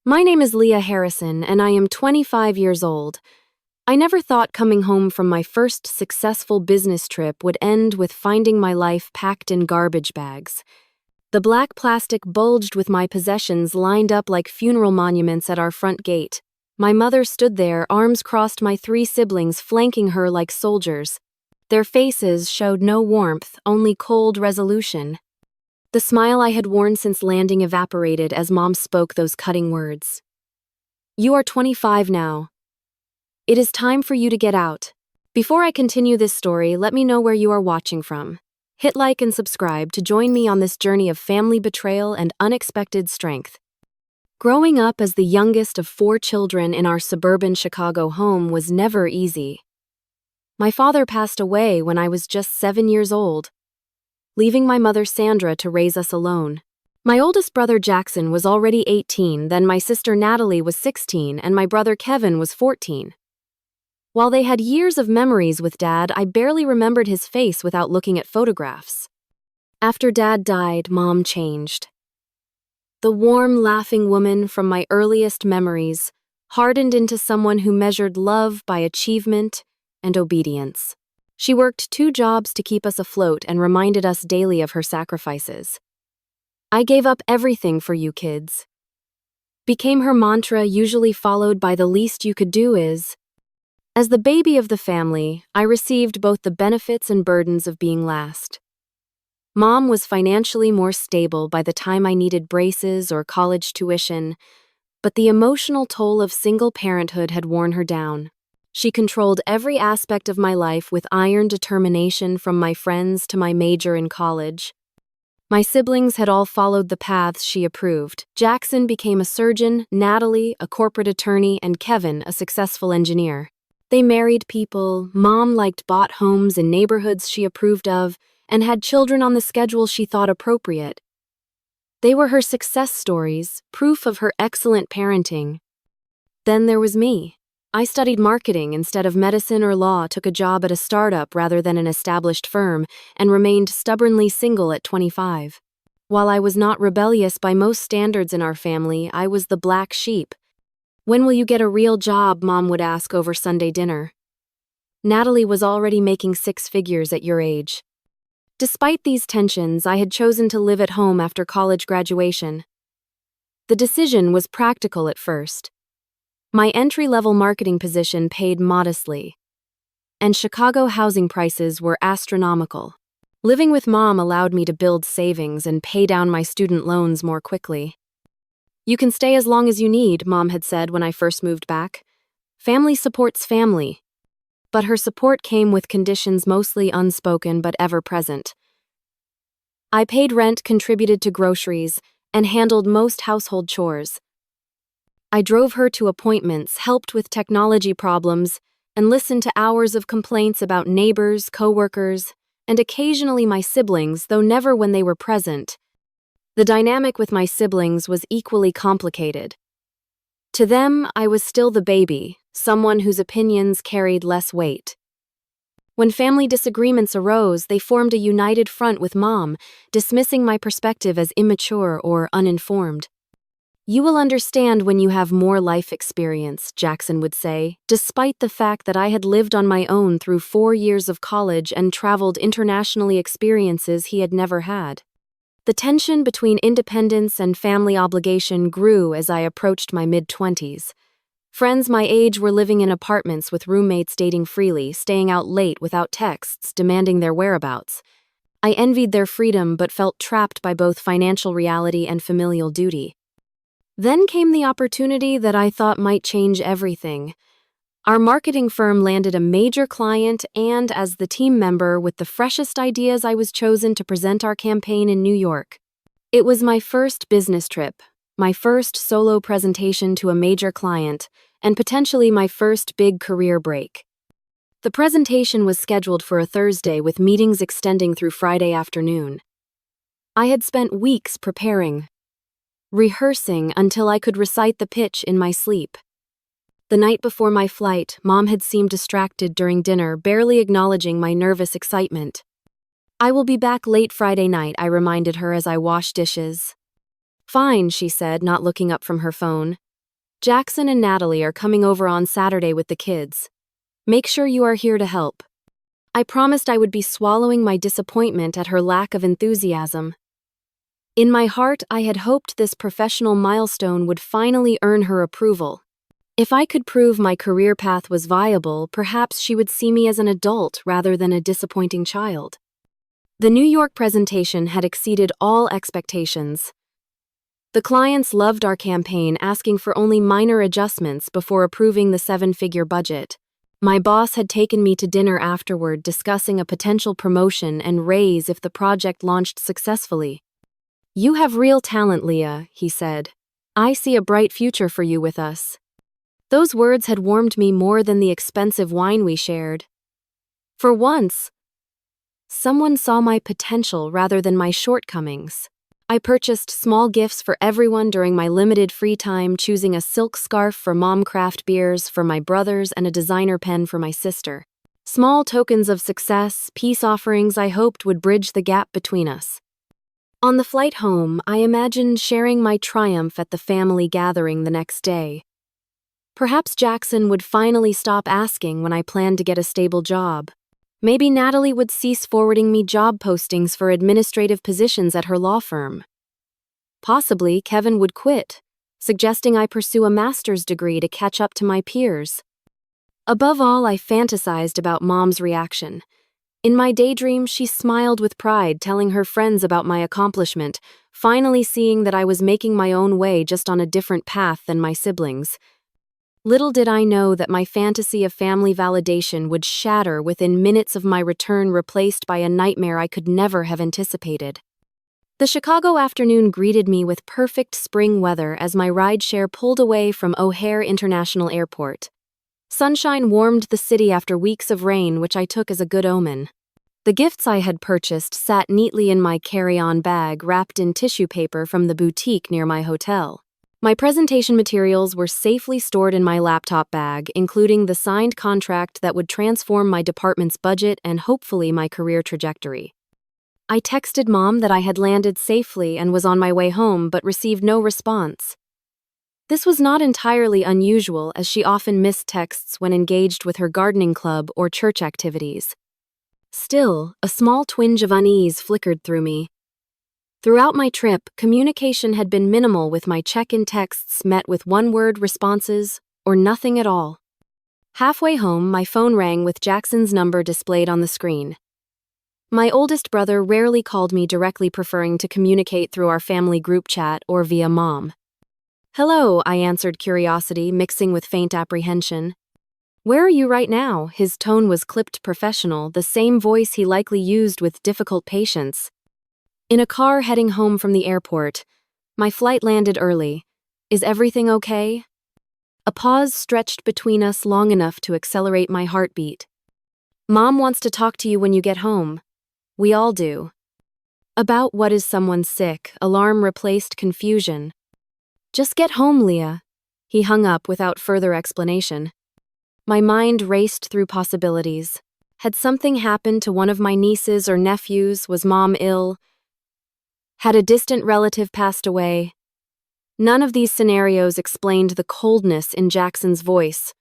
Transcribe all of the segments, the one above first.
My name is Leah Harrison, and I am 25 years old. I never thought coming home from my first successful business trip would end with finding my life packed in garbage bags. The black plastic bulged with my possessions lined up like funeral monuments at our front gate. My mother stood there, arms crossed, my three siblings flanking her like soldiers. Their faces showed no warmth, only cold resolution. The smile I had worn since landing evaporated as Mom spoke those cutting words. "You are 25 now. It is time for you to get out." Before I continue this story, let me know where you are watching from. Hit like and subscribe to join me on this journey of family betrayal and unexpected strength. Growing up as the youngest of 4 children in our suburban Chicago home was never easy. My father passed away when I was just 7 years old, leaving my mother Sandra to raise us alone. My oldest brother Jackson was already 18, then my sister Natalie was 16, and my brother Kevin was 14. While they had years of memories with Dad, I barely remembered his face without looking at photographs. After Dad died, Mom changed. The warm, laughing woman from my earliest memories hardened into someone who measured love by achievement and obedience. She worked 2 jobs to keep us afloat and reminded us daily of her sacrifices. "I gave up everything for you kids," became her mantra, usually followed by "the least you could do is." As the baby of the family, I received both the benefits and burdens of being last. Mom was financially more stable by the time I needed braces or college tuition, but the emotional toll of single parenthood had worn her down. She controlled every aspect of my life with iron determination, from my friends to my major in college. My siblings had all followed the paths she approved. Jackson became a surgeon, Natalie a corporate attorney, and Kevin a successful engineer. They married people, Mom bought homes in neighborhoods she approved of, and had children on the schedule she thought appropriate. They were her success stories, proof of her excellent parenting. Then there was me. I studied marketing instead of medicine or law, took a job at a startup rather than an established firm, and remained stubbornly single at 25. While I was not rebellious by most standards in our family, I was the black sheep. "When will you get a real job?" Mom would ask over Sunday dinner. "Natalie was already making 6 figures at your age." Despite these tensions, I had chosen to live at home after college graduation. The decision was practical at first. My entry-level marketing position paid modestly, and Chicago housing prices were astronomical. Living with Mom allowed me to build savings and pay down my student loans more quickly. "You can stay as long as you need," Mom had said when I first moved back. "Family supports family." But her support came with conditions mostly unspoken but ever present. I paid rent, contributed to groceries, and handled most household chores. I drove her to appointments, helped with technology problems, and listened to hours of complaints about neighbors, coworkers, and occasionally my siblings, though never when they were present. The dynamic with my siblings was equally complicated. To them, I was still the baby, someone whose opinions carried less weight. When family disagreements arose, they formed a united front with Mom, dismissing my perspective as immature or uninformed. "You will understand when you have more life experience," Jackson would say, despite the fact that I had lived on my own through 4 years of college and traveled internationally, experiences he had never had. The tension between independence and family obligation grew as I approached my mid-20s. Friends my age were living in apartments with roommates, dating freely, staying out late without texts, demanding their whereabouts. I envied their freedom but felt trapped by both financial reality and familial duty. Then came the opportunity that I thought might change everything. Our marketing firm landed a major client, and as the team member with the freshest ideas, I was chosen to present our campaign in New York. It was my first business trip, my first solo presentation to a major client, and potentially my first big career break. The presentation was scheduled for a Thursday, with meetings extending through Friday afternoon. I had spent weeks preparing, rehearsing until I could recite the pitch in my sleep. The night before my flight, Mom had seemed distracted during dinner, barely acknowledging my nervous excitement. "I will be back late Friday night," I reminded her as I washed dishes. "Fine," she said, not looking up from her phone. Jackson and Natalie are coming over on Saturday with the kids. Make sure you are here to help. I promised I would be swallowing my disappointment at her lack of enthusiasm. In my heart, I had hoped this professional milestone would finally earn her approval. If I could prove my career path was viable, perhaps she would see me as an adult rather than a disappointing child. The New York presentation had exceeded all expectations. The clients loved our campaign, asking for only minor adjustments before approving the 7-figure budget. My boss had taken me to dinner afterward, discussing a potential promotion and raise if the project launched successfully. "You have real talent, Leah," he said. "I see a bright future for you with us." Those words had warmed me more than the expensive wine we shared. For once, someone saw my potential rather than my shortcomings. I purchased small gifts for everyone during my limited free time, choosing a silk scarf for Mom craft beers for my brothers and a designer pen for my sister. Small tokens of success, peace offerings I hoped would bridge the gap between us. On the flight home, I imagined sharing my triumph at the family gathering the next day. Perhaps Jackson would finally stop asking when I planned to get a stable job. Maybe Natalie would cease forwarding me job postings for administrative positions at her law firm. Possibly Kevin would quit, suggesting I pursue a master's degree to catch up to my peers. Above all, I fantasized about Mom's reaction. In my daydream, she smiled with pride, telling her friends about my accomplishment, finally seeing that I was making my own way just on a different path than my siblings. Little did I know that my fantasy of family validation would shatter within minutes of my return, replaced by a nightmare I could never have anticipated. The Chicago afternoon greeted me with perfect spring weather as my rideshare pulled away from O'Hare International Airport. Sunshine warmed the city after weeks of rain, which I took as a good omen. The gifts I had purchased sat neatly in my carry-on bag, wrapped in tissue paper from the boutique near my hotel. My presentation materials were safely stored in my laptop bag, including the signed contract that would transform my department's budget and hopefully my career trajectory. I texted Mom that I had landed safely and was on my way home, but received no response. This was not entirely unusual, as she often missed texts when engaged with her gardening club or church activities. Still, a small twinge of unease flickered through me. Throughout my trip, communication had been minimal, with my check-in texts met with one-word responses or nothing at all. Halfway home, my phone rang with Jackson's number displayed on the screen. My oldest brother rarely called me directly, preferring to communicate through our family group chat or via Mom. "Hello," I answered, curiosity mixing with faint apprehension. "Where are you right now?" His tone was clipped professional, the same voice he likely used with difficult patients. "In a car heading home from the airport. My flight landed early. Is everything okay?" A pause stretched between us long enough to accelerate my heartbeat. "Mom wants to talk to you when you get home." "We all do." "About what? Is someone sick?" Alarm replaced confusion. "Just get home, Leah." He hung up without further explanation. My mind raced through possibilities. Had something happened to one of my nieces or nephews? Was Mom ill? Had a distant relative passed away? None of these scenarios explained the coldness in Jackson's voice,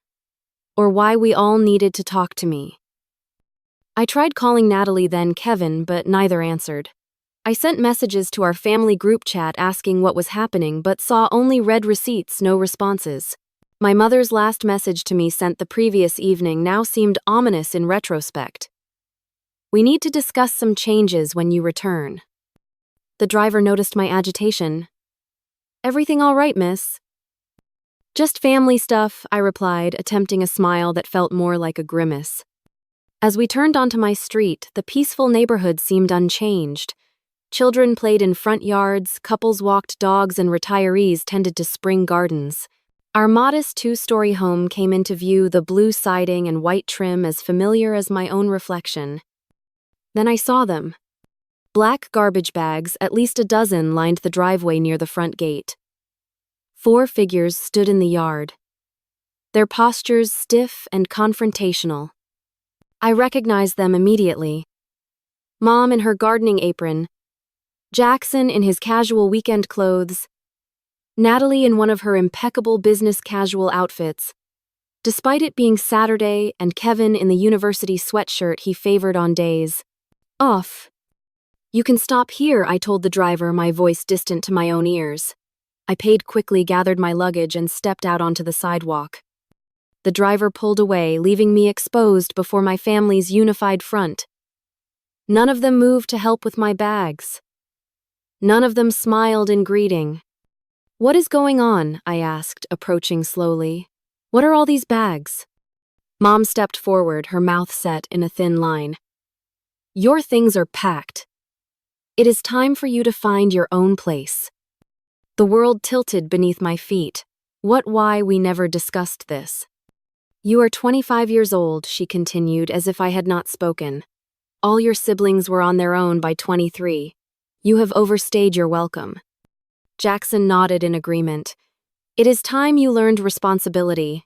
or why we all needed to talk to me. I tried calling Natalie, then Kevin, but neither answered. I sent messages to our family group chat asking what was happening, but saw only red receipts, no responses. My mother's last message to me, sent the previous evening, now seemed ominous in retrospect. "We need to discuss some changes when you return." The driver noticed my agitation. "Everything all right, miss?" "Just family stuff," I replied, attempting a smile that felt more like a grimace. As we turned onto my street, the peaceful neighborhood seemed unchanged. Children played in front yards, couples walked dogs, and retirees tended to spring gardens. Our modest 2-story home came into view, the blue siding and white trim as familiar as my own reflection. Then I saw them. Black garbage bags, at least a dozen, lined the driveway near the front gate. 4 figures stood in the yard, their postures stiff and confrontational. I recognized them immediately. Mom in her gardening apron, Jackson in his casual weekend clothes. Natalie in one of her impeccable business casual outfits. Despite it being Saturday and Kevin in the university sweatshirt he favored on days off. "You can stop here," I told the driver, my voice distant to my own ears. I paid quickly, gathered my luggage, and stepped out onto the sidewalk. The driver pulled away, leaving me exposed before my family's unified front. None of them moved to help with my bags. None of them smiled in greeting. "What is going on?" I asked, approaching slowly. "What are all these bags?" Mom stepped forward, her mouth set in a thin line. "Your things are packed. It is time for you to find your own place." The world tilted beneath my feet. Why we never discussed this. "You are 25 years old," she continued, as if I had not spoken. "All your siblings were on their own by 23. You have overstayed your welcome." Jackson nodded in agreement. "It is time you learned responsibility."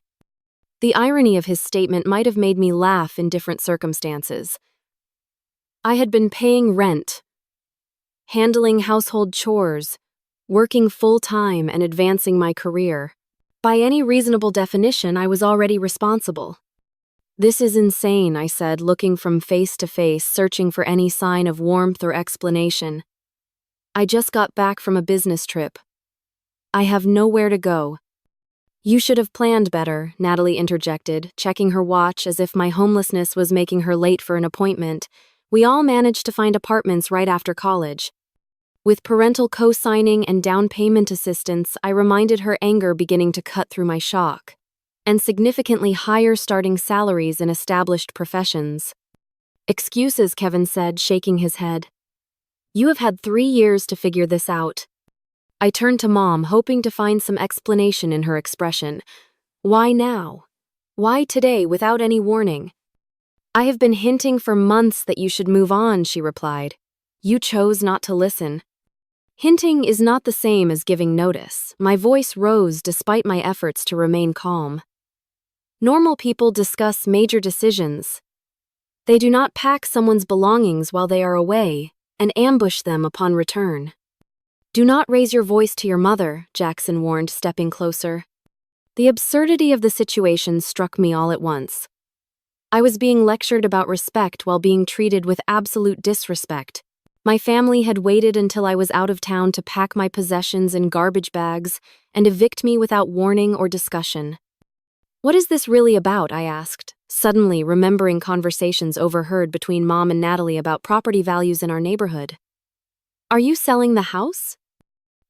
The irony of his statement might have made me laugh in different circumstances. I had been paying rent, handling household chores, working full-time, and advancing my career. By any reasonable definition, I was already responsible. "This is insane," I said, looking from face to face, searching for any sign of warmth or explanation. "I just got back from a business trip. I have nowhere to go." "You should have planned better," Natalie interjected, checking her watch as if my homelessness was making her late for an appointment. "We all managed to find apartments right after college." With parental co-signing and down payment assistance, I reminded her, anger beginning to cut through my shock. And significantly higher starting salaries in established professions. "Excuses," Kevin said, shaking his head. "You have had 3 years to figure this out." I turned to Mom, hoping to find some explanation in her expression. "Why now? Why today, without any warning?" "I have been hinting for months that you should move on," she replied. "You chose not to listen." Hinting is not the same as giving notice. My voice rose despite my efforts to remain calm. Normal people discuss major decisions. They do not pack someone's belongings while they are away and ambush them upon return. "Do not raise your voice to your mother," Jackson warned, stepping closer. The absurdity of the situation struck me all at once. I was being lectured about respect while being treated with absolute disrespect. My family had waited until I was out of town to pack my possessions in garbage bags and evict me without warning or discussion. "What is this really about?" I asked, suddenly remembering conversations overheard between Mom and Natalie about property values in our neighborhood. "Are you selling the house?"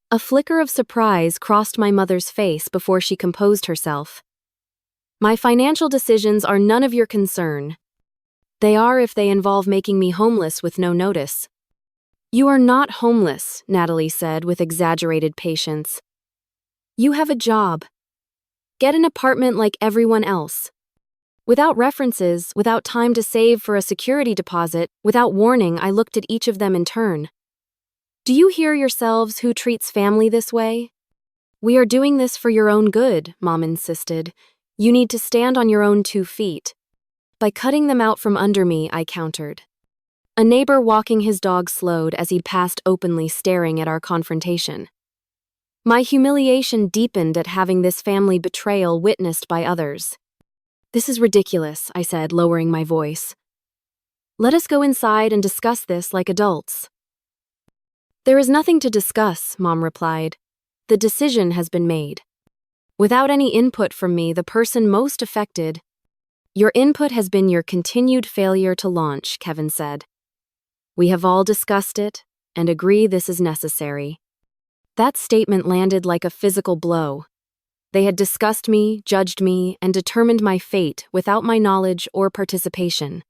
A flicker of surprise crossed my mother's face before she composed herself. "My financial decisions are none of your concern. They are if they involve making me homeless with no notice." "You are not homeless," Natalie said with exaggerated patience. "You have a job. Get an apartment like everyone else." Without references, without time to save for a security deposit, without warning, I looked at each of them in turn. "Do you hear yourselves? Who treats family this way?" "We are doing this for your own good," Mom insisted. "You need to stand on your own 2 feet. By cutting them out from under me," I countered. A neighbor walking his dog slowed as he passed, openly staring at our confrontation. My humiliation deepened at having this family betrayal witnessed by others. "This is ridiculous," I said, lowering my voice. "Let us go inside and discuss this like adults." "There is nothing to discuss," Mom replied. "The decision has been made. Without any input from me, the person most affected." "Your input has been your continued failure to launch," Kevin said. "We have all discussed it and agree this is necessary." That statement landed like a physical blow. They had discussed me, judged me, and determined my fate without my knowledge or participation.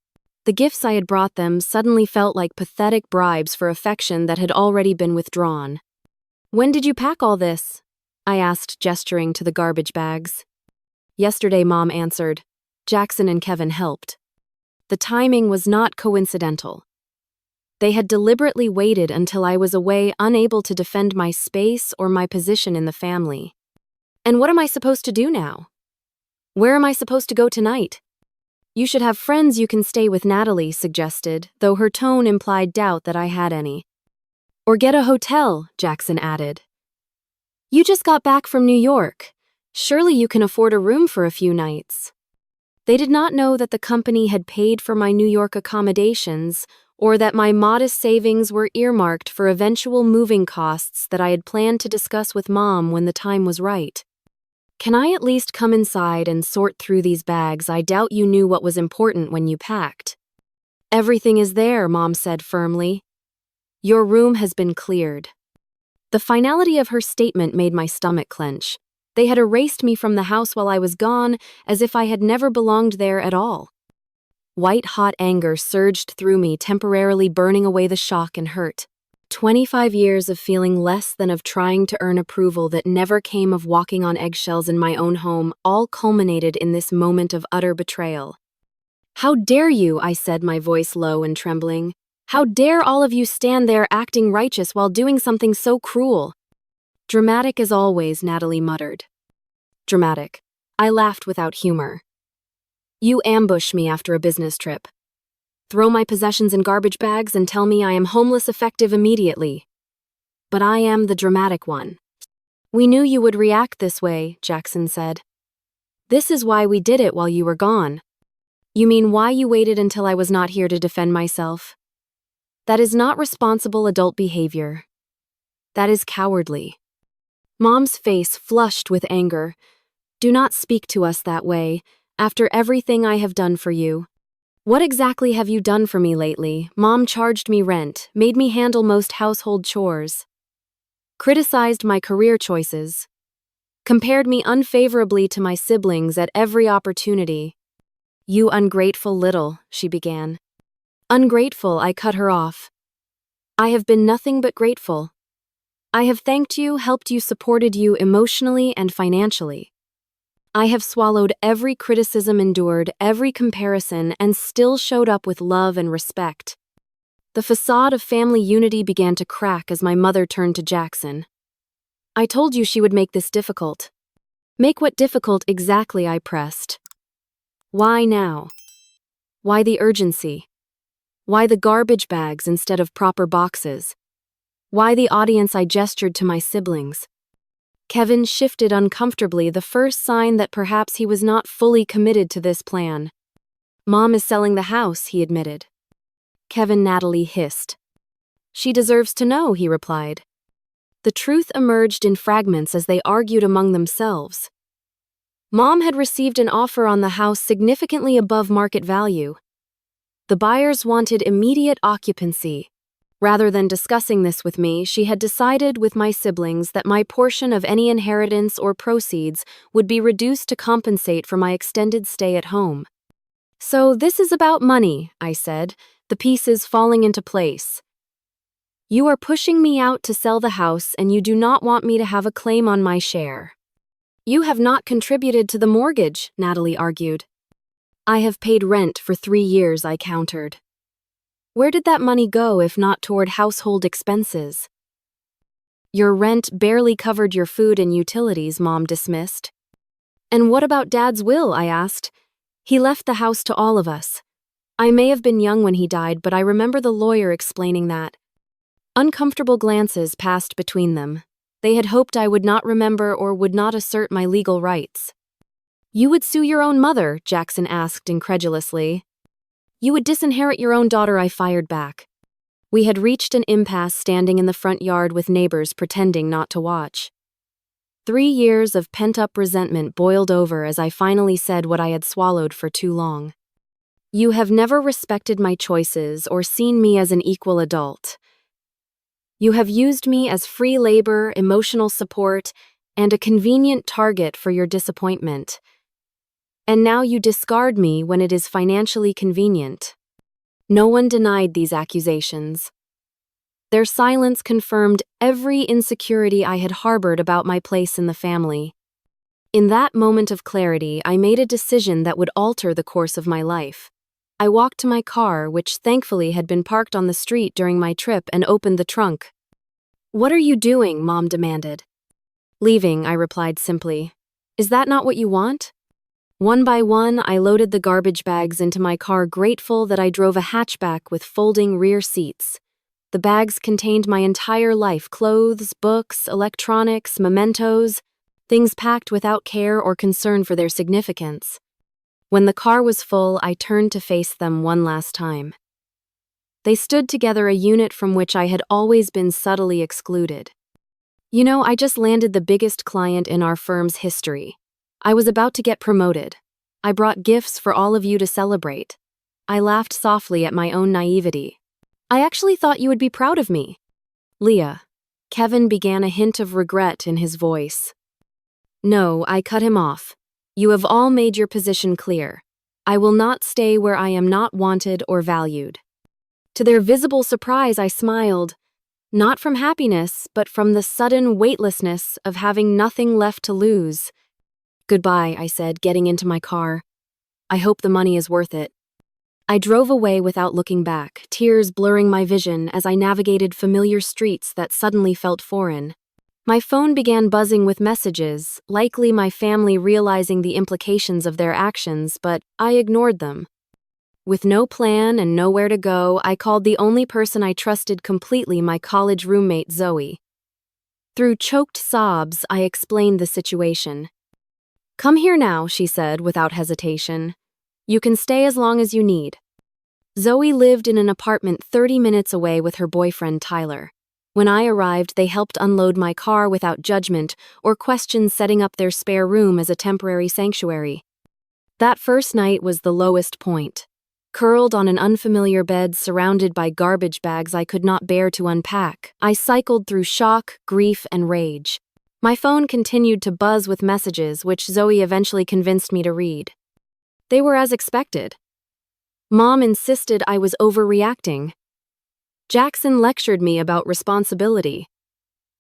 The gifts I had brought them suddenly felt like pathetic bribes for affection that had already been withdrawn. "When did you pack all this?" I asked, gesturing to the garbage bags. "Yesterday," Mom answered. "Jackson and Kevin helped." The timing was not coincidental. They had deliberately waited until I was away, unable to defend my space or my position in the family. And what am I supposed to do now? Where am I supposed to go tonight? "You should have friends you can stay with," Natalie suggested, though her tone implied doubt that I had any. "Or get a hotel," Jackson added. You just got back from New York. Surely you can afford a room for a few nights. They did not know that the company had paid for my New York accommodations or that my modest savings were earmarked for eventual moving costs that I had planned to discuss with Mom when the time was right. Can I at least come inside and sort through these bags? I doubt you knew what was important when you packed. Everything is there, Mom said firmly. Your room has been cleared. The finality of her statement made my stomach clench. They had erased me from the house while I was gone, as if I had never belonged there at all. White-hot anger surged through me, temporarily burning away the shock and hurt. 25 years of feeling less than of trying to earn approval that never came of walking on eggshells in my own home, all culminated in this moment of utter betrayal. How dare you, I said, my voice low and trembling. How dare all of you stand there acting righteous while doing something so cruel? Dramatic as always, Natalie muttered. Dramatic. I laughed without humor. You ambush me after a business trip. Throw my possessions in garbage bags and tell me I am homeless effective immediately. But I am the dramatic one. We knew you would react this way, Jackson said. This is why we did it while you were gone. You mean why you waited until I was not here to defend myself? That is not responsible adult behavior. That is cowardly. Mom's face flushed with anger. Do not speak to us that way, after everything I have done for you. What exactly have you done for me lately? Mom charged me rent, made me handle most household chores, criticized my career choices, compared me unfavorably to my siblings at every opportunity. You ungrateful little, she began. Ungrateful, I cut her off. I have been nothing but grateful. I have thanked you, helped you, supported you emotionally and financially. I have swallowed every criticism, endured every comparison, and still showed up with love and respect. The facade of family unity began to crack as my mother turned to Jackson. I told you she would make this difficult. Make what difficult exactly? I pressed. Why now? Why the urgency? Why the garbage bags instead of proper boxes? Why the audience? I gestured to my siblings. Kevin shifted uncomfortably, the first sign that perhaps he was not fully committed to this plan. Mom is selling the house, he admitted. Kevin, Natalie hissed. She deserves to know, he replied. The truth emerged in fragments as they argued among themselves. Mom had received an offer on the house significantly above market value. The buyers wanted immediate occupancy. Rather than discussing this with me, she had decided with my siblings that my portion of any inheritance or proceeds would be reduced to compensate for my extended stay at home. So this is about money, I said, the pieces falling into place. You are pushing me out to sell the house and you do not want me to have a claim on my share. You have not contributed to the mortgage, Natalie argued. I have paid rent for 3 years, I countered. Where did that money go if not toward household expenses? Your rent barely covered your food and utilities, Mom dismissed. And what about Dad's will? I asked. He left the house to all of us. I may have been young when he died, but I remember the lawyer explaining that. Uncomfortable glances passed between them. They had hoped I would not remember or would not assert my legal rights. You would sue your own mother? Jackson asked incredulously. You would disinherit your own daughter, I fired back. We had reached an impasse standing in the front yard with neighbors pretending not to watch. 3 years of pent-up resentment boiled over as I finally said what I had swallowed for too long. You have never respected my choices or seen me as an equal adult. You have used me as free labor, emotional support, and a convenient target for your disappointment. And now you discard me when it is financially convenient. No one denied these accusations. Their silence confirmed every insecurity I had harbored about my place in the family. In that moment of clarity, I made a decision that would alter the course of my life. I walked to my car, which thankfully had been parked on the street during my trip, and opened the trunk. What are you doing? Mom demanded. Leaving, I replied simply. Is that not what you want? One by one, I loaded the garbage bags into my car, grateful that I drove a hatchback with folding rear seats. The bags contained my entire life: clothes, books, electronics, mementos, things packed without care or concern for their significance. When the car was full, I turned to face them one last time. They stood together, a unit from which I had always been subtly excluded. "You know, I just landed the biggest client in our firm's history. I was about to get promoted. I brought gifts for all of you to celebrate." I laughed softly at my own naivety. "I actually thought you would be proud of me." "Leah." Kevin began, a hint of regret in his voice. "No," I cut him off. "You have all made your position clear. I will not stay where I am not wanted or valued." To their visible surprise, I smiled, not from happiness, but from the sudden weightlessness of having nothing left to lose. "Goodbye," I said, getting into my car. "I hope the money is worth it." I drove away without looking back, tears blurring my vision as I navigated familiar streets that suddenly felt foreign. My phone began buzzing with messages, likely my family realizing the implications of their actions, but I ignored them. With no plan and nowhere to go, I called the only person I trusted completely, my college roommate Zoe. Through choked sobs, I explained the situation. "Come here now," she said without hesitation. "You can stay as long as you need." Zoe lived in an apartment 30 minutes away with her boyfriend Tyler. When I arrived, they helped unload my car without judgment or question, setting up their spare room as a temporary sanctuary. That first night was the lowest point. Curled on an unfamiliar bed surrounded by garbage bags I could not bear to unpack, I cycled through shock, grief, and rage. My phone continued to buzz with messages, which Zoe eventually convinced me to read. They were as expected. Mom insisted I was overreacting. Jackson lectured me about responsibility.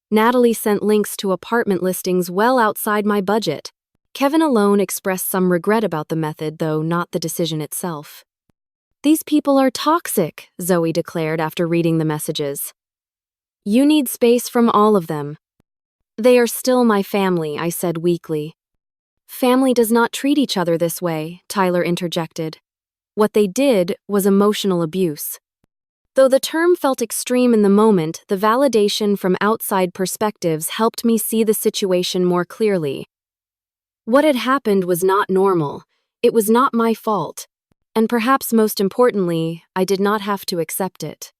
Natalie sent links to apartment listings well outside my budget. Kevin alone expressed some regret about the method, though not the decision itself. "These people are toxic," Zoe declared after reading the messages. "You need space from all of them." "They are still my family," I said weakly. "Family does not treat each other this way," Tyler interjected. "What they did was emotional abuse." Though the term felt extreme in the moment, the validation from outside perspectives helped me see the situation more clearly. What had happened was not normal. It was not my fault. And perhaps most importantly, I did not have to accept it.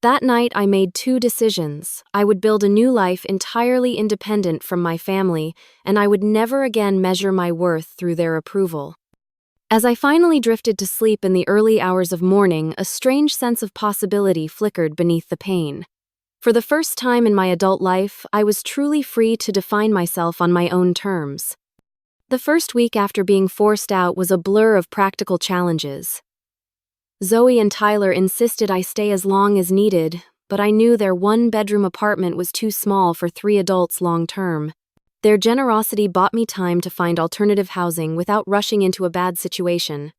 That night, I made two decisions. I would build a new life entirely independent from my family, and I would never again measure my worth through their approval. As I finally drifted to sleep in the early hours of morning, a strange sense of possibility flickered beneath the pain. For the first time in my adult life, I was truly free to define myself on my own terms. The first week after being forced out was a blur of practical challenges. Zoe and Tyler insisted I stay as long as needed, but I knew their one-bedroom apartment was too small for 3 adults long-term. Their generosity bought me time to find alternative housing without rushing into a bad situation.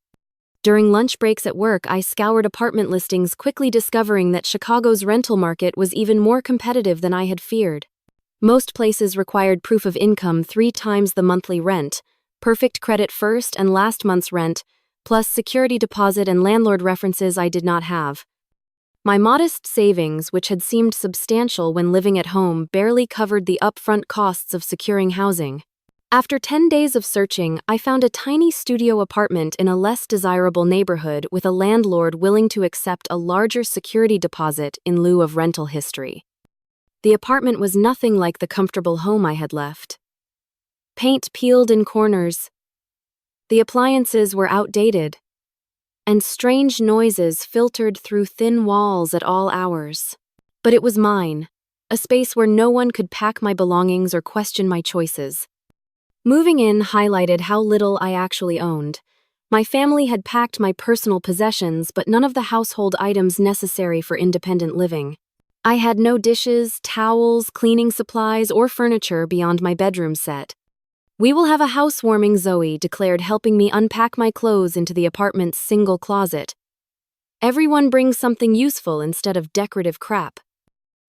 During lunch breaks at work, I scoured apartment listings, quickly discovering that Chicago's rental market was even more competitive than I had feared. Most places required proof of income 3 times the monthly rent, perfect credit first and last month's rent, plus security deposit and landlord references I did not have. My modest savings, which had seemed substantial when living at home, barely covered the upfront costs of securing housing. After 10 days of searching, I found a tiny studio apartment in a less desirable neighborhood with a landlord willing to accept a larger security deposit in lieu of rental history. The apartment was nothing like the comfortable home I had left. Paint peeled in corners. The appliances were outdated, and strange noises filtered through thin walls at all hours. But it was mine, a space where no one could pack my belongings or question my choices. Moving in highlighted how little I actually owned. My family had packed my personal possessions, but none of the household items necessary for independent living. I had no dishes, towels, cleaning supplies, or furniture beyond my bedroom set. "We will have a housewarming," Zoe declared, helping me unpack my clothes into the apartment's single closet. "Everyone brings something useful instead of decorative crap."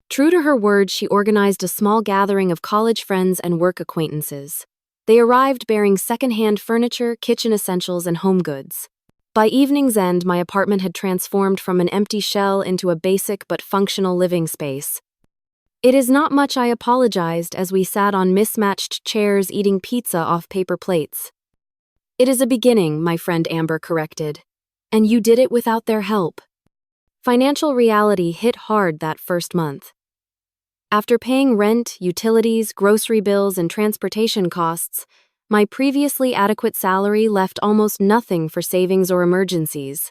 True to her word, she organized a small gathering of college friends and work acquaintances. They arrived bearing second-hand furniture, kitchen essentials, and home goods. By evening's end, my apartment had transformed from an empty shell into a basic but functional living space. It is not much, I apologized as we sat on mismatched chairs eating pizza off paper plates. It is a beginning, my friend Amber corrected. And you did it without their help. Financial reality hit hard that first month. After paying rent, utilities, grocery bills, and transportation costs, my previously adequate salary left almost nothing for savings or emergencies.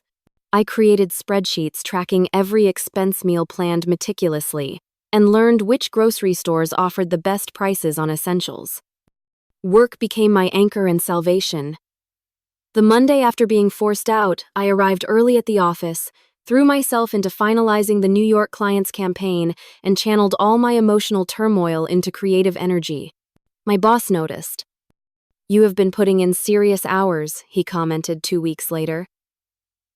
I created spreadsheets tracking every expense meal planned meticulously and learned which grocery stores offered the best prices on essentials. Work became my anchor and salvation. The Monday after being forced out, I arrived early at the office, threw myself into finalizing the New York client's campaign, and channeled all my emotional turmoil into creative energy. My boss noticed. "You have been putting in serious hours," he commented 2 weeks later.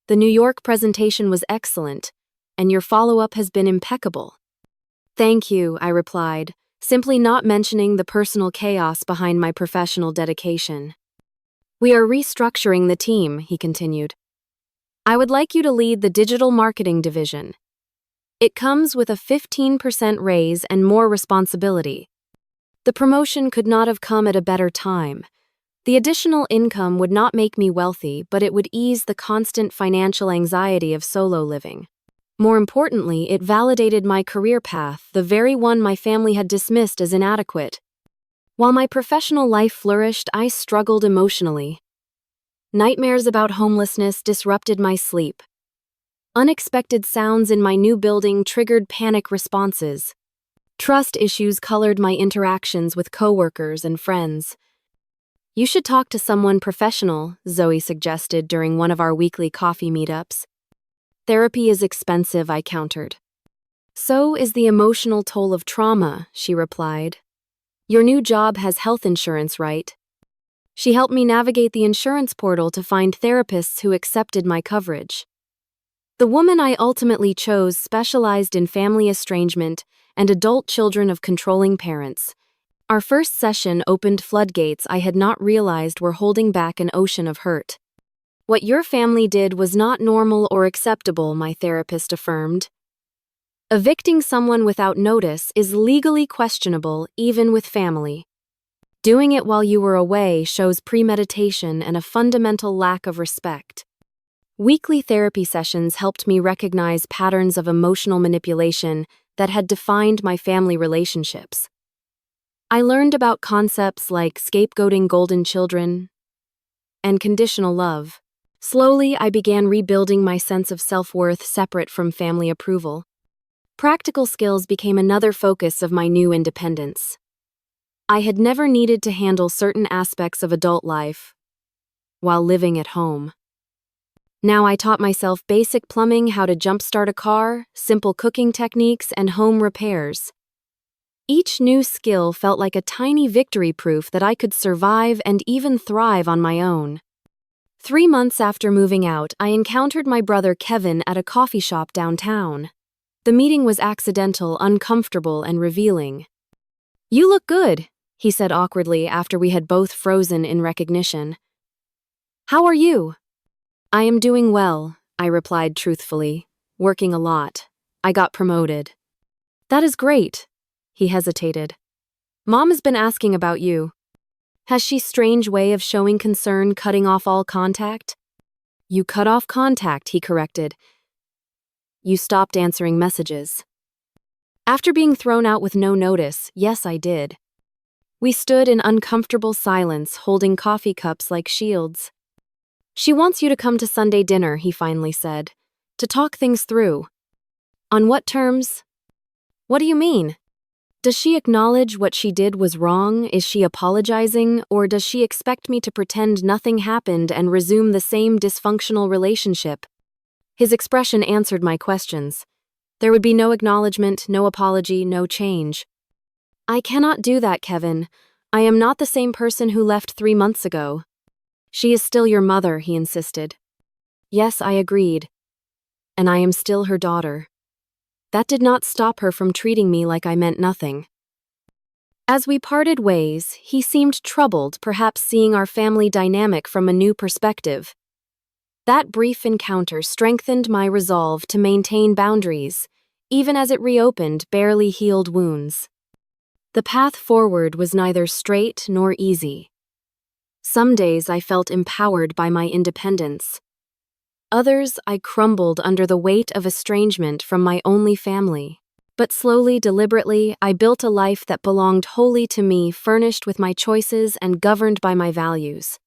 "The New York presentation was excellent, and your follow-up has been impeccable." "Thank you," I replied, simply not mentioning the personal chaos behind my professional dedication. "We are restructuring the team," he continued. "I would like you to lead the digital marketing division. It comes with a 15% raise and more responsibility. The promotion could not have come at a better time. The additional income would not make me wealthy, but it would ease the constant financial anxiety of solo living. More importantly, it validated my career path, the very one my family had dismissed as inadequate. While my professional life flourished, I struggled emotionally. Nightmares about homelessness disrupted my sleep. Unexpected sounds in my new building triggered panic responses. Trust issues colored my interactions with coworkers and friends. "You should talk to someone professional," Zoe suggested during one of our weekly coffee meetups. "Therapy is expensive," I countered. "So is the emotional toll of trauma," she replied. "Your new job has health insurance, right?" She helped me navigate the insurance portal to find therapists who accepted my coverage. The woman I ultimately chose specialized in family estrangement and adult children of controlling parents. Our first session opened floodgates I had not realized were holding back an ocean of hurt. "What your family did was not normal or acceptable," my therapist affirmed. "Evicting someone without notice is legally questionable, even with family. Doing it while you were away shows premeditation and a fundamental lack of respect." Weekly therapy sessions helped me recognize patterns of emotional manipulation that had defined my family relationships. I learned about concepts like scapegoating golden children and conditional love. Slowly, I began rebuilding my sense of self-worth separate from family approval. Practical skills became another focus of my new independence. I had never needed to handle certain aspects of adult life while living at home. Now I taught myself basic plumbing, how to jumpstart a car, simple cooking techniques, and home repairs. Each new skill felt like a tiny victory proof that I could survive and even thrive on my own. 3 months after moving out, I encountered my brother Kevin at a coffee shop downtown. The meeting was accidental, uncomfortable, and revealing. "You look good," he said awkwardly after we had both frozen in recognition. "How are you?" "I am doing well," I replied truthfully. "Working a lot. I got promoted." "That is great." He hesitated. "Mom has been asking about you. Has she strange way of showing concern, cutting off all contact?" "You cut off contact," he corrected. "You stopped answering messages." After being thrown out with no notice, yes, I did. We stood in uncomfortable silence, holding coffee cups like shields. "She wants you to come to Sunday dinner," he finally said, "to talk things through." "On what terms?" "What do you mean? Does she acknowledge what she did was wrong? Is she apologizing? Or does she expect me to pretend nothing happened and resume the same dysfunctional relationship?" His expression answered my questions. There would be no acknowledgement, no apology, no change. "I cannot do that, Kevin. I am not the same person who left 3 months ago." "She is still your mother," he insisted. Yes, I agreed. And I am still her daughter. That did not stop her from treating me like I meant nothing. As we parted ways, he seemed troubled, perhaps seeing our family dynamic from a new perspective. That brief encounter strengthened my resolve to maintain boundaries, even as it reopened barely healed wounds. The path forward was neither straight nor easy. Some days I felt empowered by my independence. Others I crumbled under the weight of estrangement from my only family. But slowly, deliberately, I built a life that belonged wholly to me, furnished with my choices and governed by my values.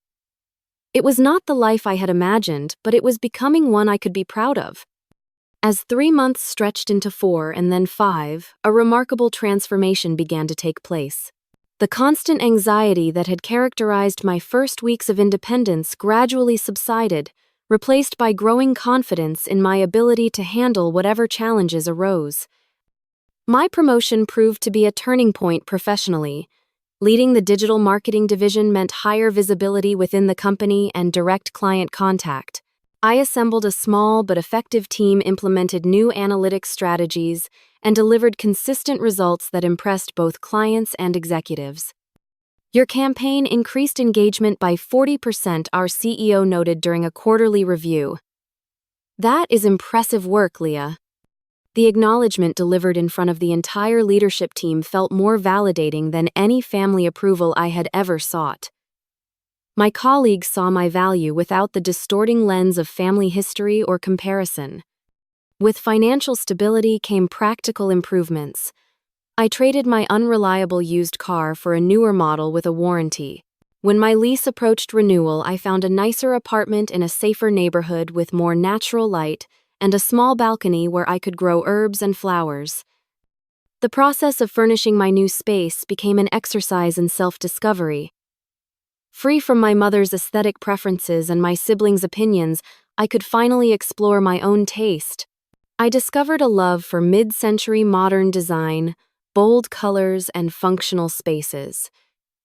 It was not the life I had imagined, but it was becoming one I could be proud of. As 3 months stretched into 4 and then 5, a remarkable transformation began to take place. The constant anxiety that had characterized my first weeks of independence gradually subsided, replaced by growing confidence in my ability to handle whatever challenges arose. My promotion proved to be a turning point professionally. Leading the digital marketing division meant higher visibility within the company and direct client contact. I assembled a small but effective team, implemented new analytics strategies, and delivered consistent results that impressed both clients and executives. Your campaign increased engagement by 40%, our CEO noted during a quarterly review. That is impressive work, Leah. The acknowledgement delivered in front of the entire leadership team felt more validating than any family approval I had ever sought. My colleagues saw my value without the distorting lens of family history or comparison. With financial stability came practical improvements. I traded my unreliable used car for a newer model with a warranty. When my lease approached renewal, I found a nicer apartment in a safer neighborhood with more natural light and a small balcony where I could grow herbs and flowers. The process of furnishing my new space became an exercise in self-discovery. Free from my mother's aesthetic preferences and my siblings' opinions, I could finally explore my own taste. I discovered a love for mid-century modern design, bold colors, and functional spaces.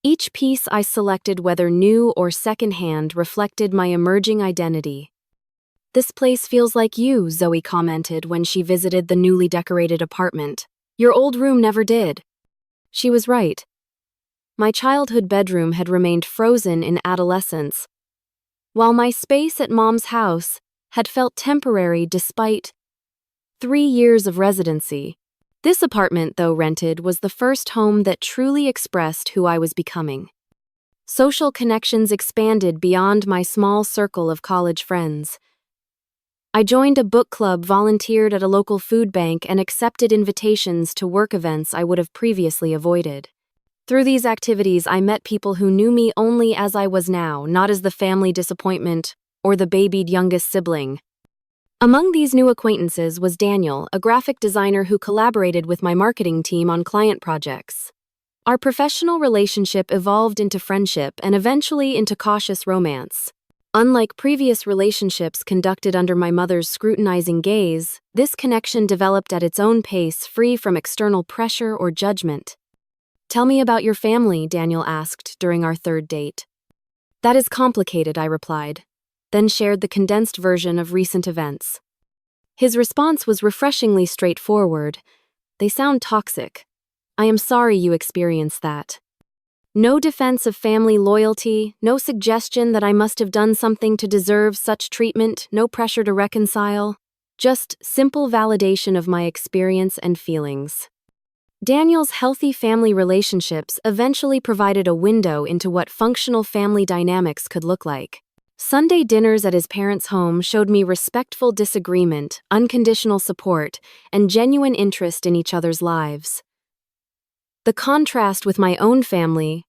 Each piece I selected, whether new or secondhand, reflected my emerging identity. "This place feels like you," Zoe commented when she visited the newly decorated apartment. "Your old room never did." She was right. My childhood bedroom had remained frozen in adolescence, while my space at Mom's house had felt temporary despite 3 years of residency. This apartment, though rented, was the first home that truly expressed who I was becoming. Social connections expanded beyond my small circle of college friends. I joined a book club, volunteered at a local food bank, and accepted invitations to work events I would have previously avoided. Through these activities, I met people who knew me only as I was now, not as the family disappointment or the babied youngest sibling. Among these new acquaintances was Daniel, a graphic designer who collaborated with my marketing team on client projects. Our professional relationship evolved into friendship and eventually into cautious romance. Unlike previous relationships conducted under my mother's scrutinizing gaze, this connection developed at its own pace, free from external pressure or judgment. "Tell me about your family," Daniel asked during our third date. "That is complicated," I replied, then shared the condensed version of recent events. His response was refreshingly straightforward. "They sound toxic. I am sorry you experienced that." No defense of family loyalty, no suggestion that I must have done something to deserve such treatment, no pressure to reconcile. Just simple validation of my experience and feelings. Daniel's healthy family relationships eventually provided a window into what functional family dynamics could look like. Sunday dinners at his parents' home showed me respectful disagreement, unconditional support, and genuine interest in each other's lives. The contrast with my own family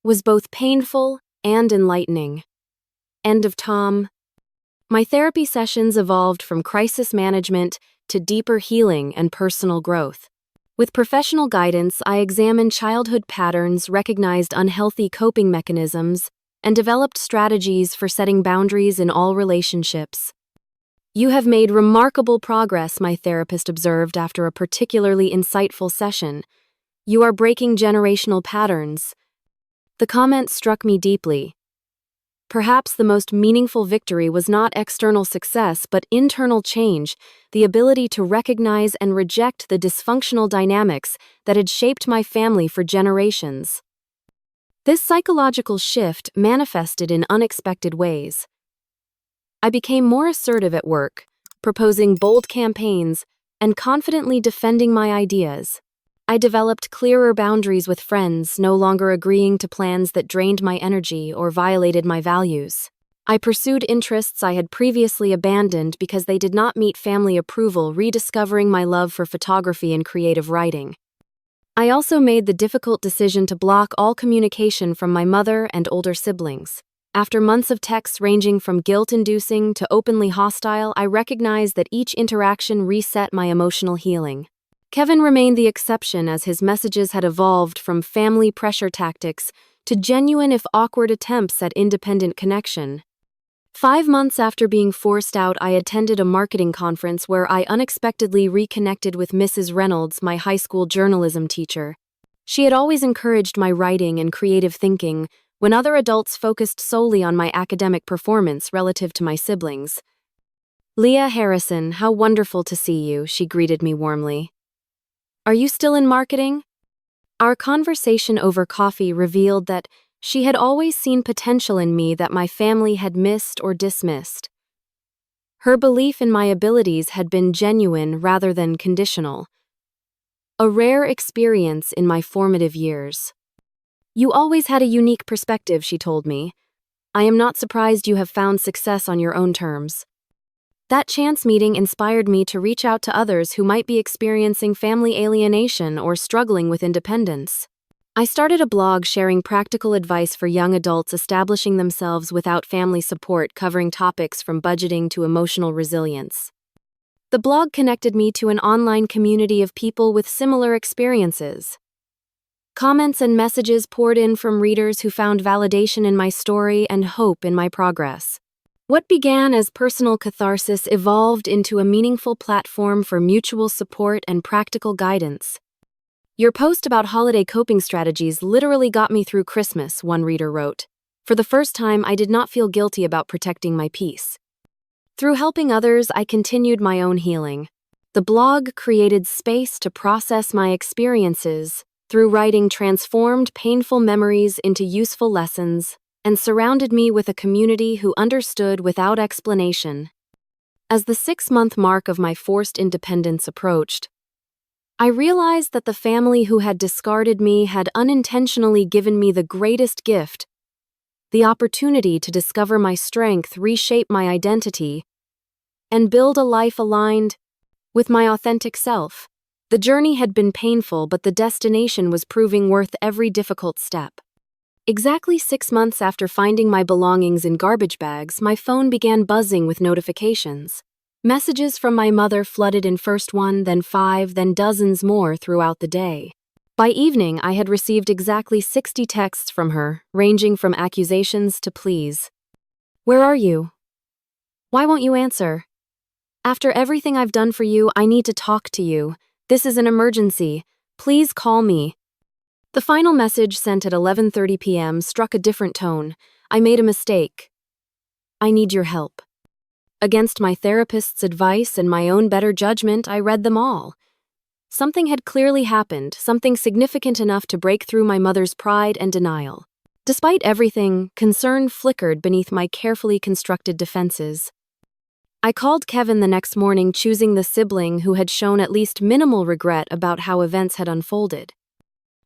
was both painful and enlightening. End of Tom. My therapy sessions evolved from crisis management to deeper healing and personal growth. With professional guidance, I examined childhood patterns, recognized unhealthy coping mechanisms, and developed strategies for setting boundaries in all relationships. "You have made remarkable progress," my therapist observed after a particularly insightful session. "You are breaking generational patterns." The comment struck me deeply. Perhaps the most meaningful victory was not external success, but internal change, the ability to recognize and reject the dysfunctional dynamics that had shaped my family for generations. This psychological shift manifested in unexpected ways. I became more assertive at work, proposing bold campaigns and confidently defending my ideas. I developed clearer boundaries with friends, no longer agreeing to plans that drained my energy or violated my values. I pursued interests I had previously abandoned because they did not meet family approval, rediscovering my love for photography and creative writing. I also made the difficult decision to block all communication from my mother and older siblings. After months of texts ranging from guilt-inducing to openly hostile, I recognized that each interaction reset my emotional healing. Kevin remained the exception, as his messages had evolved from family pressure tactics to genuine, if awkward, attempts at independent connection. 5 months after being forced out, I attended a marketing conference where I unexpectedly reconnected with Mrs. Reynolds, my high school journalism teacher. She had always encouraged my writing and creative thinking, when other adults focused solely on my academic performance relative to my siblings. "Leah Harrison, how wonderful to see you," she greeted me warmly. "Are you still in marketing?" Our conversation over coffee revealed that she had always seen potential in me that my family had missed or dismissed. Her belief in my abilities had been genuine rather than conditional. A rare experience in my formative years. "You always had a unique perspective," she told me. "I am not surprised you have found success on your own terms." That chance meeting inspired me to reach out to others who might be experiencing family alienation or struggling with independence. I started a blog sharing practical advice for young adults establishing themselves without family support, covering topics from budgeting to emotional resilience. The blog connected me to an online community of people with similar experiences. Comments and messages poured in from readers who found validation in my story and hope in my progress. What began as personal catharsis evolved into a meaningful platform for mutual support and practical guidance. "Your post about holiday coping strategies literally got me through Christmas," one reader wrote. "For the first time, I did not feel guilty about protecting my peace." Through helping others, I continued my own healing. The blog created space to process my experiences, through writing transformed painful memories into useful lessons, and surrounded me with a community who understood without explanation. As the 6-month mark of my forced independence approached, I realized that the family who had discarded me had unintentionally given me the greatest gift: the opportunity to discover my strength, reshape my identity, and build a life aligned with my authentic self. The journey had been painful, but the destination was proving worth every difficult step. Exactly 6 months after finding my belongings in garbage bags, my phone began buzzing with notifications. Messages from my mother flooded in, first 1, then 5, then dozens more throughout the day. By evening, I had received exactly 60 texts from her, ranging from accusations to pleas. "Where are you? Why won't you answer? After everything I've done for you, I need to talk to you. This is an emergency. Please call me." The final message, sent at 11:30 p.m., struck a different tone. "I made a mistake. I need your help." Against my therapist's advice and my own better judgment, I read them all. Something had clearly happened, something significant enough to break through my mother's pride and denial. Despite everything, concern flickered beneath my carefully constructed defenses. I called Kevin the next morning, choosing the sibling who had shown at least minimal regret about how events had unfolded.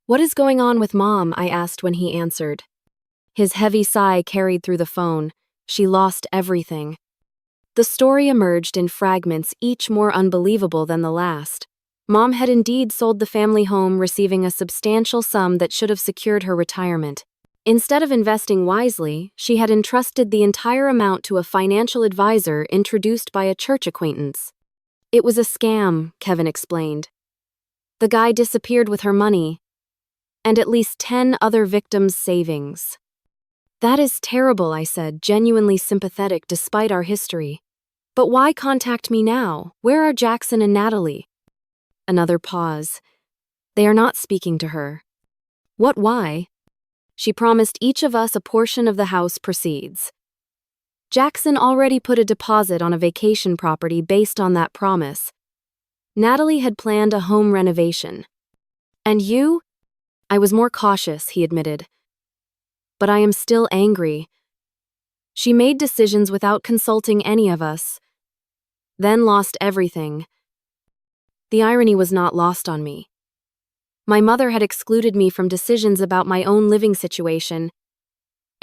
"What is going on with Mom?" I asked when he answered. His heavy sigh carried through the phone. "She lost everything." The story emerged in fragments, each more unbelievable than the last. Mom had indeed sold the family home, receiving a substantial sum that should have secured her retirement. Instead of investing wisely, she had entrusted the entire amount to a financial advisor introduced by a church acquaintance. "It was a scam," Kevin explained. "The guy disappeared with her money, and at least 10 other victims' savings." "That is terrible," I said, genuinely sympathetic despite our history. "But why contact me now? Where are Jackson and Natalie?" Another pause. "They are not speaking to her." "What, why?" "She promised each of us a portion of the house proceeds. Jackson already put a deposit on a vacation property based on that promise. Natalie had planned a home renovation. And you?" "I was more cautious," he admitted. "But I am still angry. She made decisions without consulting any of us, then lost everything. The irony was not lost on me. My mother had excluded me from decisions about my own living situation,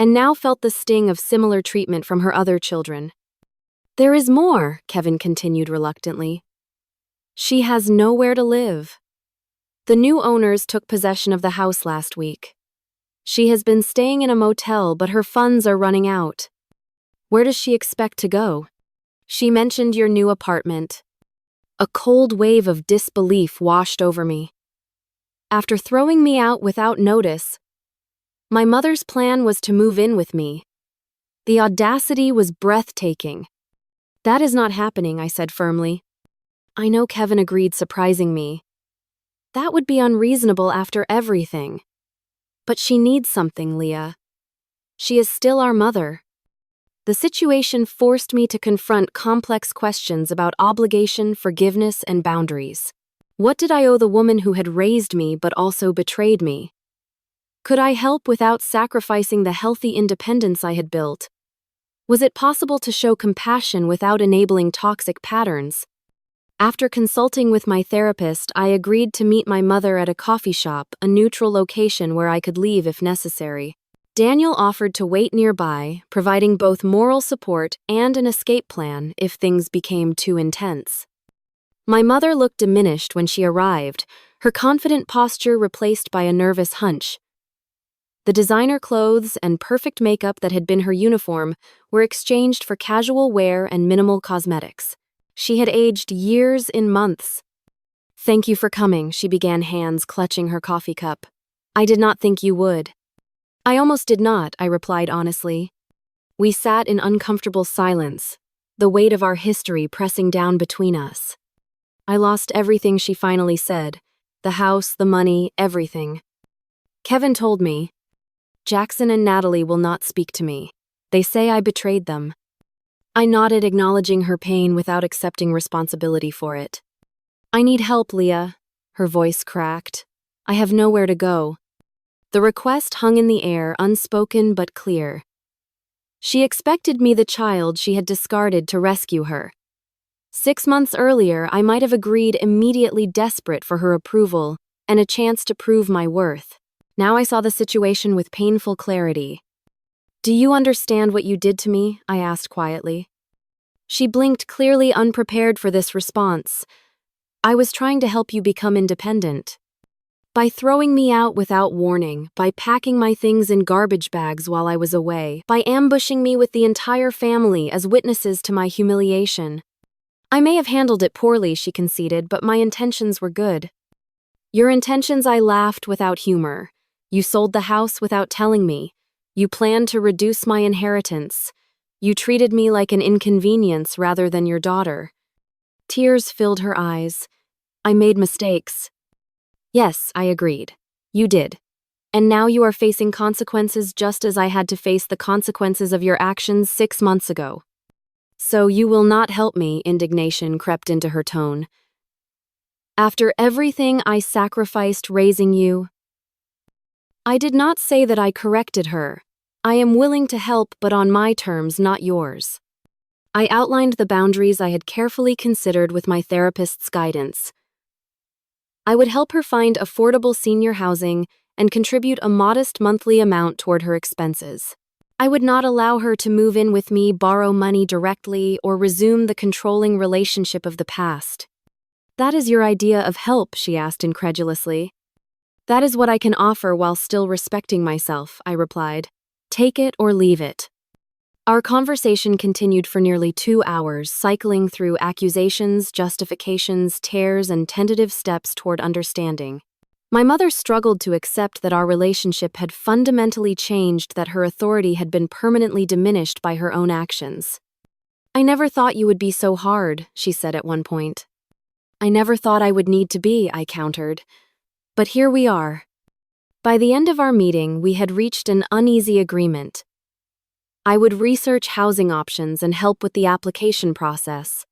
and now felt the sting of similar treatment from her other children. There is more, Kevin continued reluctantly. She has nowhere to live. The new owners took possession of the house last week. She has been staying in a motel, but her funds are running out. Where does she expect to go? She mentioned your new apartment. A cold wave of disbelief washed over me. After throwing me out without notice, my mother's plan was to move in with me. The audacity was breathtaking. That is not happening, I said firmly. I know, Kevin agreed, surprising me. That would be unreasonable after everything. But she needs something, Leah. She is still our mother. The situation forced me to confront complex questions about obligation, forgiveness, and boundaries. What did I owe the woman who had raised me but also betrayed me? Could I help without sacrificing the healthy independence I had built? Was it possible to show compassion without enabling toxic patterns? After consulting with my therapist, I agreed to meet my mother at a coffee shop, a neutral location where I could leave if necessary. Daniel offered to wait nearby, providing both moral support and an escape plan if things became too intense. My mother looked diminished when she arrived, her confident posture replaced by a nervous hunch. The designer clothes and perfect makeup that had been her uniform were exchanged for casual wear and minimal cosmetics. She had aged years in months. Thank you for coming, she began, hands clutching her coffee cup. I did not think you would. I almost did not, I replied honestly. We sat in uncomfortable silence, the weight of our history pressing down between us. I lost everything, she finally said. The house, the money, everything. Kevin told me, Jackson and Natalie will not speak to me. They say I betrayed them. I nodded, acknowledging her pain without accepting responsibility for it. I need help, Leah. Her voice cracked. I have nowhere to go. The request hung in the air, unspoken but clear. She expected me, the child she had discarded, to rescue her. 6 months earlier, I might have agreed, immediately desperate for her approval and a chance to prove my worth. Now I saw the situation with painful clarity. Do you understand what you did to me? I asked quietly. She blinked, clearly unprepared for this response. I was trying to help you become independent. By throwing me out without warning, by packing my things in garbage bags while I was away, by ambushing me with the entire family as witnesses to my humiliation. I may have handled it poorly, she conceded, but my intentions were good. Your intentions? I laughed without humor. You sold the house without telling me. You planned to reduce my inheritance. You treated me like an inconvenience rather than your daughter. Tears filled her eyes. I made mistakes. Yes, I agreed. You did. And now you are facing consequences just as I had to face the consequences of your actions 6 months ago. So you will not help me, indignation crept into her tone. After everything I sacrificed raising you? I did not say that I corrected her. I am willing to help, but on my terms, not yours. I outlined the boundaries I had carefully considered with my therapist's guidance. I would help her find affordable senior housing and contribute a modest monthly amount toward her expenses. I would not allow her to move in with me, borrow money directly, or resume the controlling relationship of the past. That is your idea of help? She asked incredulously. That is what I can offer while still respecting myself, I replied. Take it or leave it. Our conversation continued for nearly 2 hours, cycling through accusations, justifications, tears, and tentative steps toward understanding. My mother struggled to accept that our relationship had fundamentally changed, that her authority had been permanently diminished by her own actions. I never thought you would be so hard, she said at one point. I never thought I would need to be, I countered. But here we are. By the end of our meeting, we had reached an uneasy agreement. I would research housing options and help with the application process.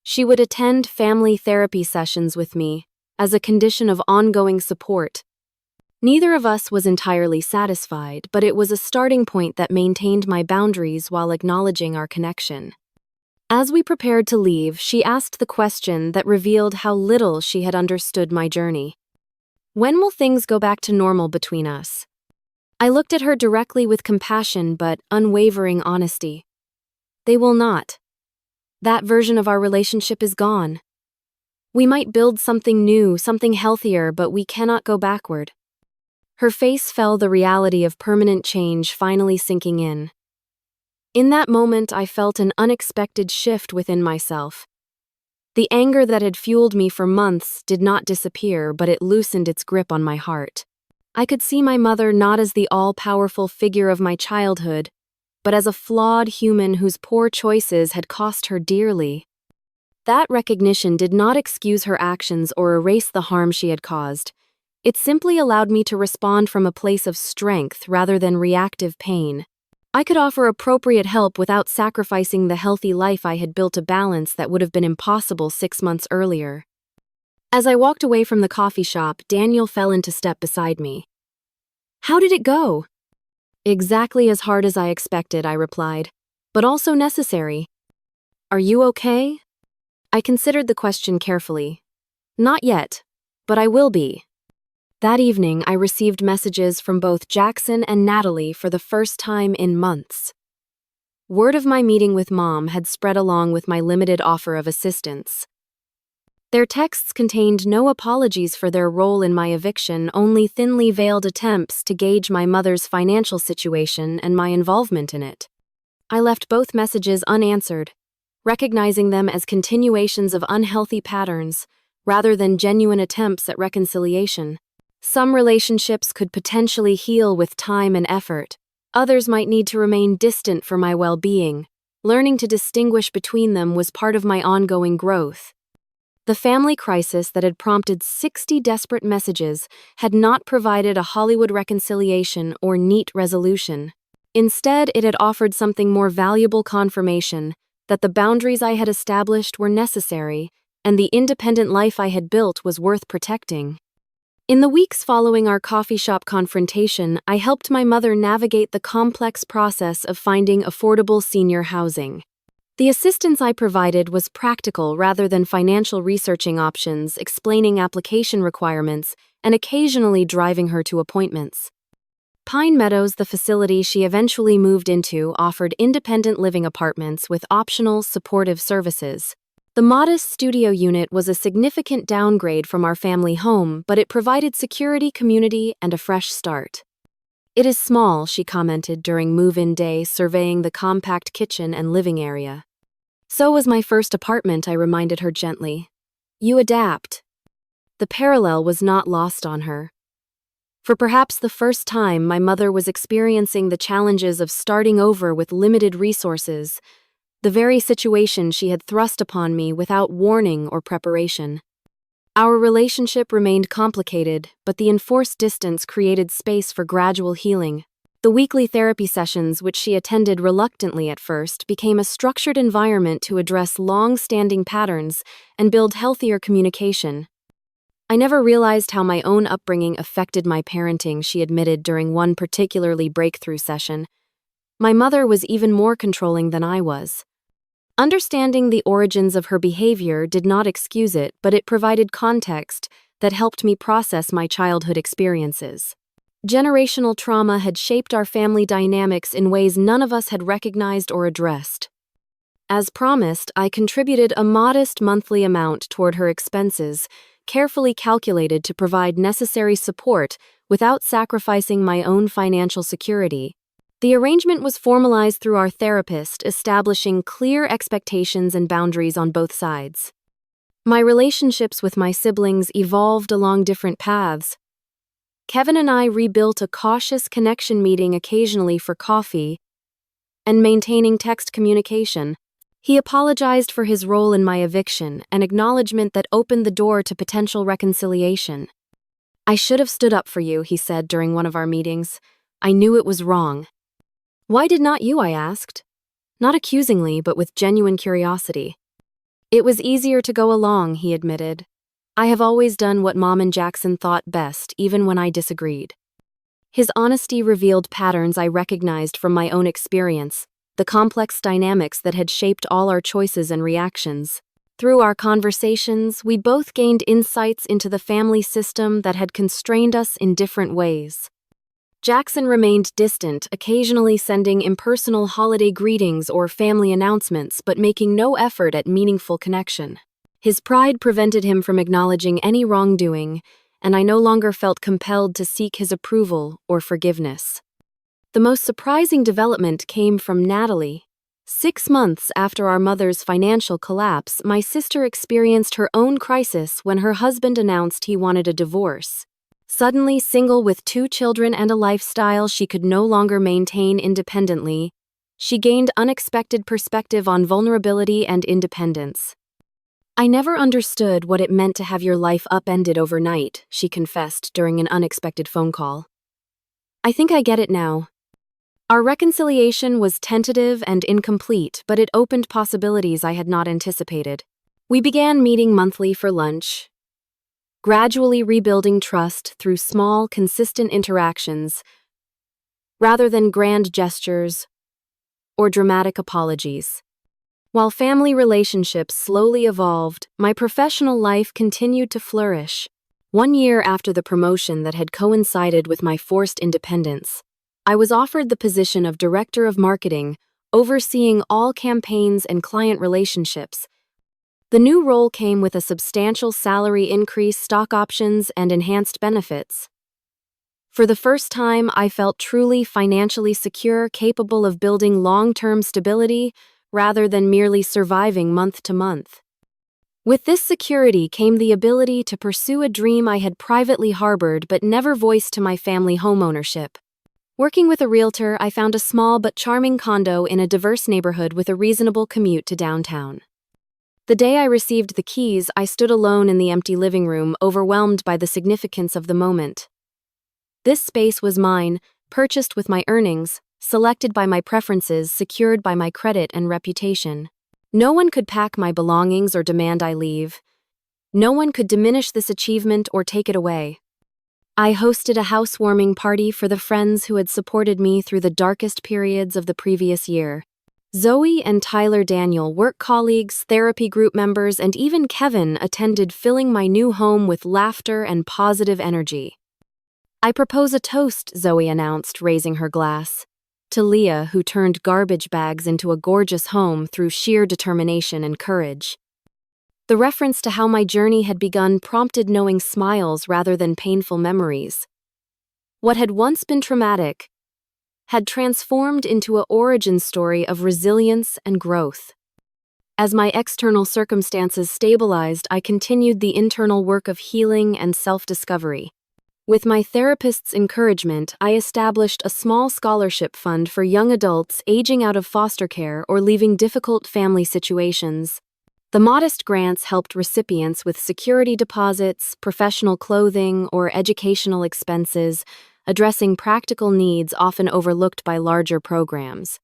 She would attend family therapy sessions with me as a condition of ongoing support. Neither of us was entirely satisfied, but it was a starting point that maintained my boundaries while acknowledging our connection. As we prepared to leave, she asked the question that revealed how little she had understood my journey. When will things go back to normal between us? I looked at her directly with compassion but unwavering honesty. They will not. That version of our relationship is gone. We might build something new, something healthier, but we cannot go backward. Her face fell, the reality of permanent change finally sinking in. In that moment, I felt an unexpected shift within myself. The anger that had fueled me for months did not disappear, but it loosened its grip on my heart. I could see my mother not as the all-powerful figure of my childhood, but as a flawed human whose poor choices had cost her dearly. That recognition did not excuse her actions or erase the harm she had caused. It simply allowed me to respond from a place of strength rather than reactive pain. I could offer appropriate help without sacrificing the healthy life I had built, a balance that would have been impossible 6 months earlier. As I walked away from the coffee shop, Daniel fell into step beside me. "How did it go?" "Exactly as hard as I expected," I replied, "but also necessary." "Are you okay?" I considered the question carefully. "Not yet, but I will be." That evening, I received messages from both Jackson and Natalie for the first time in months. Word of my meeting with Mom had spread along with my limited offer of assistance. Their texts contained no apologies for their role in my eviction, only thinly veiled attempts to gauge my mother's financial situation and my involvement in it. I left both messages unanswered, recognizing them as continuations of unhealthy patterns rather than genuine attempts at reconciliation. Some relationships could potentially heal with time and effort. Others might need to remain distant for my well-being. Learning to distinguish between them was part of my ongoing growth. The family crisis that had prompted 60 desperate messages had not provided a Hollywood reconciliation or neat resolution. Instead, it had offered something more valuable: confirmation that the boundaries I had established were necessary and the independent life I had built was worth protecting. In the weeks following our coffee shop confrontation, I helped my mother navigate the complex process of finding affordable senior housing. The assistance I provided was practical rather than financial, researching options, explaining application requirements, and occasionally driving her to appointments. Pine Meadows, the facility she eventually moved into, offered independent living apartments with optional supportive services. The modest studio unit was a significant downgrade from our family home, but it provided security, community, and a fresh start. "It is small," she commented during move-in day, surveying the compact kitchen and living area. "So was my first apartment," I reminded her gently. "You adapt." The parallel was not lost on her. For perhaps the first time, my mother was experiencing the challenges of starting over with limited resources, the very situation she had thrust upon me without warning or preparation. Our relationship remained complicated, but the enforced distance created space for gradual healing. The weekly therapy sessions, which she attended reluctantly at first, became a structured environment to address long-standing patterns and build healthier communication. "I never realized how my own upbringing affected my parenting," she admitted during one particularly breakthrough session. "My mother was even more controlling than I was." Understanding the origins of her behavior did not excuse it, but it provided context that helped me process my childhood experiences. Generational trauma had shaped our family dynamics in ways none of us had recognized or addressed. As promised, I contributed a modest monthly amount toward her expenses, carefully calculated to provide necessary support without sacrificing my own financial security. The arrangement was formalized through our therapist, establishing clear expectations and boundaries on both sides. My relationships with my siblings evolved along different paths. Kevin and I rebuilt a cautious connection, meeting occasionally for coffee and maintaining text communication. He apologized for his role in my eviction, an acknowledgement that opened the door to potential reconciliation. "I should have stood up for you," he said during one of our meetings. "I knew it was wrong." "Why did not you?" I asked. Not accusingly, but with genuine curiosity. "It was easier to go along," he admitted. I have always done what Mom and Jackson thought best, even when I disagreed. His honesty revealed patterns I recognized from my own experience, the complex dynamics that had shaped all our choices and reactions. Through our conversations, we both gained insights into the family system that had constrained us in different ways. Jackson remained distant, occasionally sending impersonal holiday greetings or family announcements, but making no effort at meaningful connection. His pride prevented him from acknowledging any wrongdoing, and I no longer felt compelled to seek his approval or forgiveness. The most surprising development came from Natalie. 6 months after our mother's financial collapse, my sister experienced her own crisis when her husband announced he wanted a divorce. Suddenly single with 2 children and a lifestyle she could no longer maintain independently, she gained unexpected perspective on vulnerability and independence. "I never understood what it meant to have your life upended overnight," she confessed during an unexpected phone call. "I think I get it now." Our reconciliation was tentative and incomplete, but it opened possibilities I had not anticipated. We began meeting monthly for lunch, gradually rebuilding trust through small, consistent interactions rather than grand gestures or dramatic apologies. While family relationships slowly evolved, my professional life continued to flourish. 1 year after the promotion that had coincided with my forced independence, I was offered the position of Director of Marketing, overseeing all campaigns and client relationships. The new role came with a substantial salary increase, stock options, and enhanced benefits. For the first time, I felt truly financially secure, capable of building long-term stability rather than merely surviving month to month. With this security came the ability to pursue a dream I had privately harbored but never voiced to my family: homeownership. Working with a realtor, I found a small but charming condo in a diverse neighborhood with a reasonable commute to downtown. The day I received the keys, I stood alone in the empty living room, overwhelmed by the significance of the moment. This space was mine, purchased with my earnings, selected by my preferences, secured by my credit and reputation. No one could pack my belongings or demand I leave. No one could diminish this achievement or take it away. I hosted a housewarming party for the friends who had supported me through the darkest periods of the previous year. Zoe and Tyler Daniel, work colleagues, therapy group members, and even Kevin attended, filling my new home with laughter and positive energy. "I propose a toast," Zoe announced, raising her glass. "To Leah, who turned garbage bags into a gorgeous home through sheer determination and courage." The reference to how my journey had begun prompted knowing smiles rather than painful memories. What had once been traumatic had transformed into an origin story of resilience and growth. As my external circumstances stabilized, I continued the internal work of healing and self-discovery. With my therapist's encouragement, I established a small scholarship fund for young adults aging out of foster care or leaving difficult family situations. The modest grants helped recipients with security deposits, professional clothing, or educational expenses, addressing practical needs often overlooked by larger programs.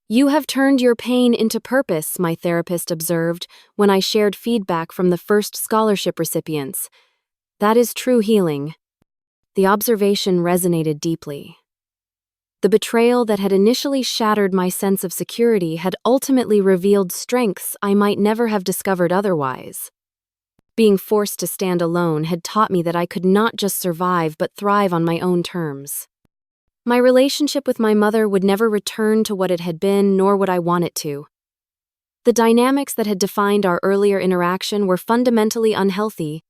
"You have turned your pain into purpose," my therapist observed when I shared feedback from the first scholarship recipients. "That is true healing." The observation resonated deeply. The betrayal that had initially shattered my sense of security had ultimately revealed strengths I might never have discovered otherwise. Being forced to stand alone had taught me that I could not just survive but thrive on my own terms. My relationship with my mother would never return to what it had been, nor would I want it to. The dynamics that had defined our earlier interaction were fundamentally unhealthy,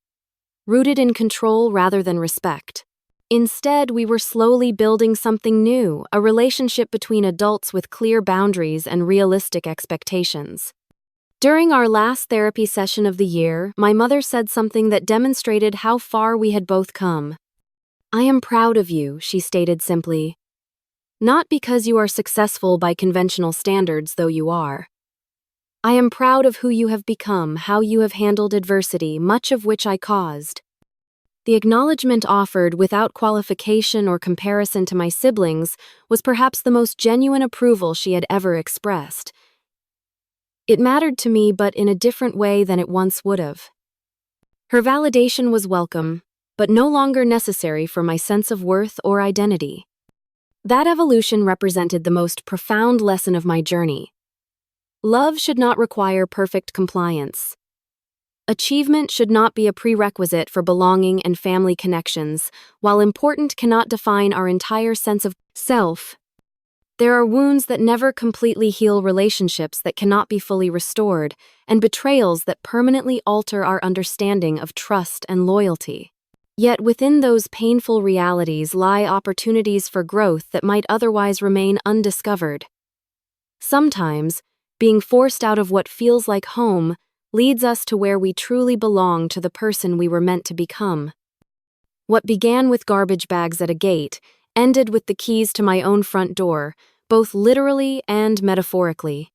rooted in control rather than respect. Instead, we were slowly building something new, a relationship between adults with clear boundaries and realistic expectations. During our last therapy session of the year, my mother said something that demonstrated how far we had both come. "I am proud of you," she stated simply. "Not because you are successful by conventional standards, though you are. I am proud of who you have become, how you have handled adversity, much of which I caused." The acknowledgement, offered without qualification or comparison to my siblings, was perhaps the most genuine approval she had ever expressed. It mattered to me, but in a different way than it once would have. Her validation was welcome, but no longer necessary for my sense of worth or identity. That evolution represented the most profound lesson of my journey. Love should not require perfect compliance. Achievement should not be a prerequisite for belonging and family connections, while important cannot define our entire sense of self. There are wounds that never completely heal, relationships that cannot be fully restored, and betrayals that permanently alter our understanding of trust and loyalty. Yet within those painful realities lie opportunities for growth that might otherwise remain undiscovered. Sometimes, being forced out of what feels like home leads us to where we truly belong, to the person we were meant to become. What began with garbage bags at a gate ended with the keys to my own front door, both literally and metaphorically.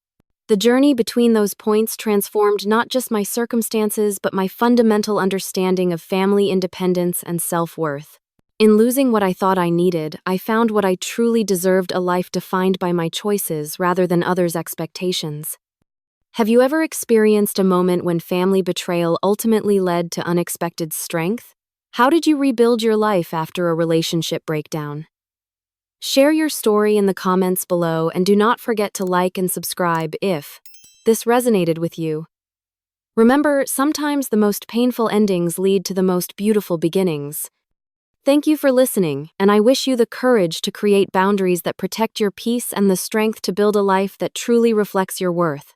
The journey between those points transformed not just my circumstances, but my fundamental understanding of family independence and self-worth. In losing what I thought I needed, I found what I truly deserved: a life defined by my choices rather than others' expectations. Have you ever experienced a moment when family betrayal ultimately led to unexpected strength? How did you rebuild your life after a relationship breakdown? Share your story in the comments below, and do not forget to like and subscribe if this resonated with you. Remember, sometimes the most painful endings lead to the most beautiful beginnings. Thank you for listening, and I wish you the courage to create boundaries that protect your peace and the strength to build a life that truly reflects your worth.